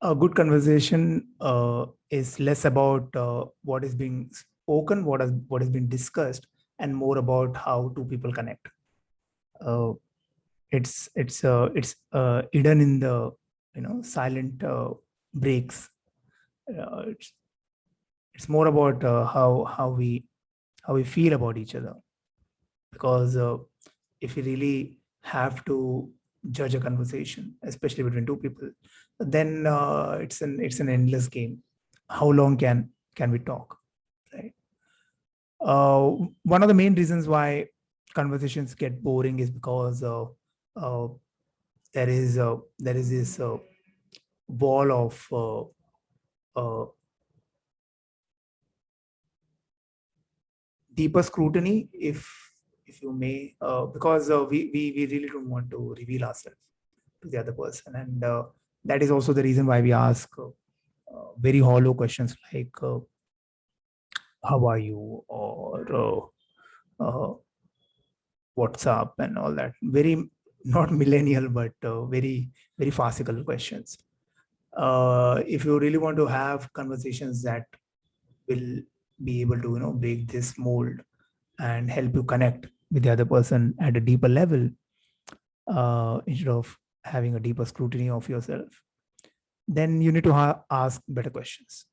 A good conversation is less about what is being spoken, what has been discussed, and more about how two people connect. Uh, it's hidden in the silent breaks. Uh, it's it's more about how we feel about each other. Because if you really have to judge a conversation, especially between two people, then it's an endless game. How long can we talk, right? uh, One of the main reasons why conversations get boring is because uh, there is this wall of uh, deeper scrutiny, if you may, because we really don't want to reveal ourselves to the other person, and that is also the reason why we ask very hollow questions like how are you, or what's up, and all that. Very not millennial, but very farcical questions. If you really want to have conversations that will be able to break this mold and help you connect with the other person at a deeper level, instead of having a deeper scrutiny of yourself, then you need to ask better questions,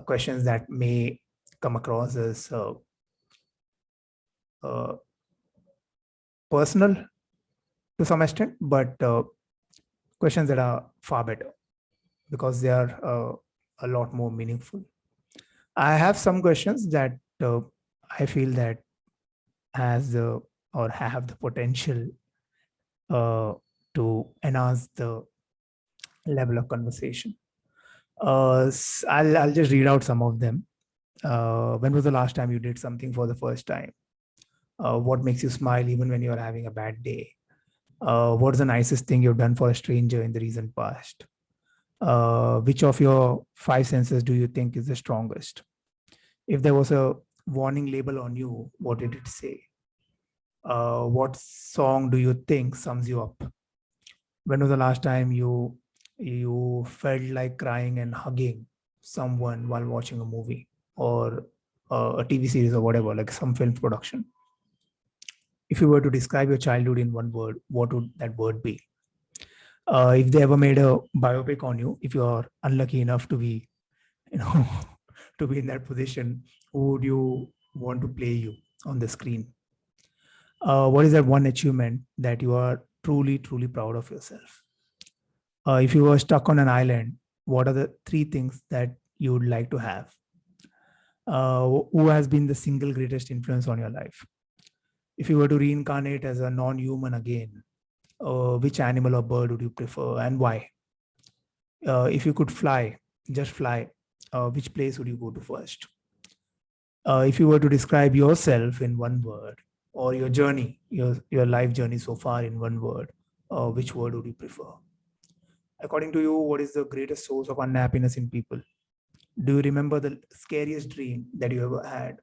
questions that may come across as uh, personal to some extent, but questions that are far better because they are a lot more meaningful. I have some questions that I feel that has the or have the potential uh, to enhance the level of conversation. I'll just read out some of them. When was the last time you did something for the first time? What makes you smile even when you're having a bad day? What's the nicest thing you've done for a stranger in the recent past? Which of your five senses do you think is the strongest? If there was a warning label on you, what did it say? What song do you think sums you up? When was the last time you felt like crying and hugging someone while watching a movie, or a TV series, or whatever, like some film production? If you were to describe your childhood in one word, what would that word be? If they ever made a biopic on you, if you are unlucky enough to be, you know, to be in that position, who would you want to play you on the screen? What is that one achievement that you are truly proud of yourself? If you were stuck on an island, what are the three things that you would like to have? Who has been the single greatest influence on your life? If you were to reincarnate as a non-human again, which animal or bird would you prefer, and why? If you could fly, just fly, which place would you go to first? If you were to describe yourself in one word, or your journey, your life journey so far in one word, which word would you prefer? According to you, what is the greatest source of unhappiness in people? Do you remember the scariest dream that you ever had?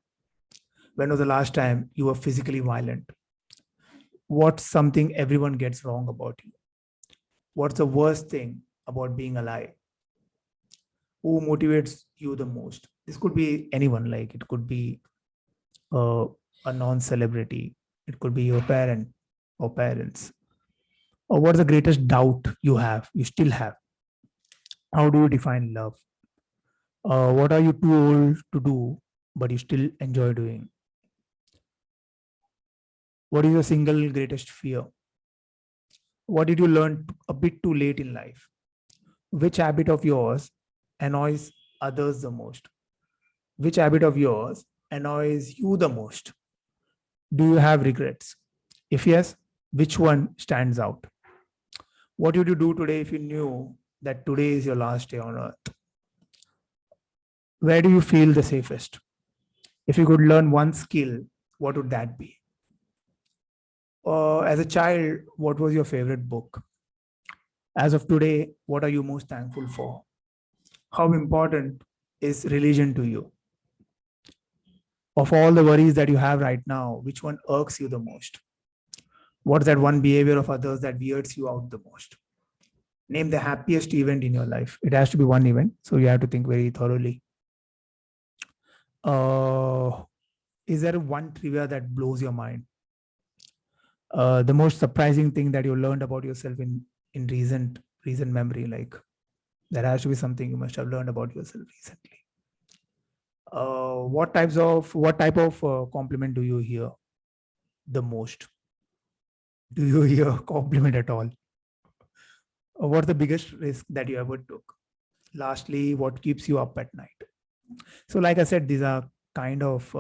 When was the last time you were physically violent? What's something everyone gets wrong about you? What's the worst thing about being alive? Who motivates you the most? This could be anyone, like it could be uh, a non-celebrity, it could be your parent or parents. Or what's the greatest doubt you still have? How do you define love? What are you too old to do but you still enjoy doing? What is your single greatest fear? What did you learn a bit too late in life? Which habit of yours annoys others the most? Which habit of yours annoys you the most? Do you have regrets? If yes, which one stands out? What would you do today if you knew that today is your last day on earth? Where do you feel the safest? If you could learn one skill, what would that be? As a child, what was your favorite book? As of today, what are you most thankful for? How important is religion to you? Of all the worries that you have right now, which one irks you the most? What's that one behavior of others that weirds you out the most? Name the happiest event in your life. It has to be one event, so you have to think very thoroughly. Is there one trivia that blows your mind? The most surprising thing that you learned about yourself in recent memory, like there has to be something you must have learned about yourself recently. What type of compliment do you hear the most? Do you hear compliment at all? What's the biggest risk that you ever took? Lastly, what keeps you up at night? So like I said, these are kind of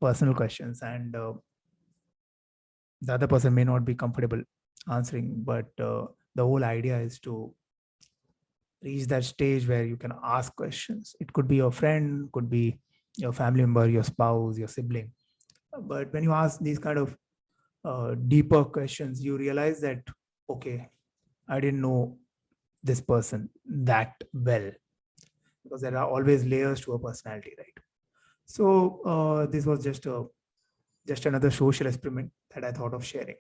personal questions, and the other person may not be comfortable answering, but the whole idea is to reach that stage where you can ask questions. It could be your friend, could be your family member, your spouse, your sibling. But when you ask these kind of deeper questions, you realize that, okay, I didn't know this person that well, because there are always layers to a personality, right? So this was just another social experiment that I thought of sharing.